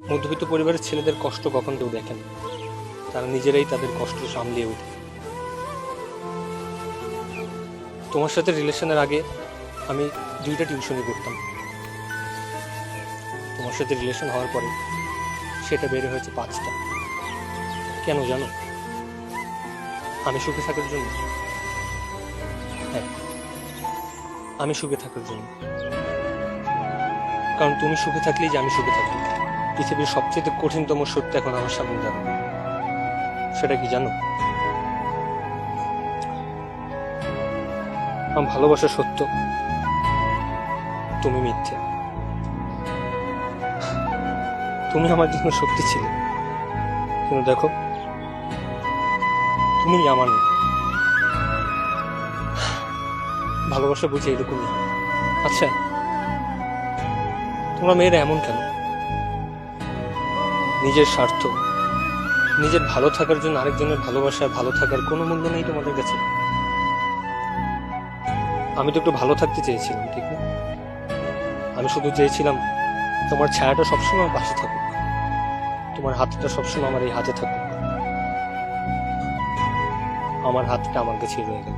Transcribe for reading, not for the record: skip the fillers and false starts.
মধ্যবিত্ত পরিবারের ছেলেদের কষ্ট কখন কেউ দেখেন, তারা নিজেরাই তাদের কষ্ট সামলিয়ে ওঠে। তোমার সাথে রিলেশনের আগে আমি 2টা টিউশনই করতাম। তোমার সাথে রিলেশন হওয়ার পরে সেটা বেড়ে হয়েছে 5টা। কেন জানো? আমি সুখে থাকার জন্য। হ্যাঁ, আমি সুখে থাকার জন্য। কারণ তুমি সুখে থাকলেই যে আমি সুখে থাকি। পৃথিবীর সবচেয়ে কঠিনতম সত্য এখন আমার সামনে দাঁড়ানো। সেটা কি জানো? আমার ভালোবাসা সত্য, তুমি মিথ্যে। তুমি আমার জন্য সত্যি ছিলে, কিন্তু দেখো তুমি আমার না। ভালোবাসা বুঝি এরকমই। আচ্ছা, তোমরা মেয়েরা এমন কেন? নিজের স্বার্থ, নিজের ভালো থাকার জন্য আরেকজনের ভালোবাসা, ভালো থাকার কোনো মূল্য নেই তোমাদের কাছে? আমি তো একটু ভালো থাকতে চেয়েছিলাম, ঠিক না? আমি শুধু চেয়েছিলাম তোমার ছায়াটা সবসময় আমার পাশে থাকুক, তোমার হাতটা সবসময় আমার এই হাতে থাকুক। আমার হাতটা আমার কাছে রয়ে গেল।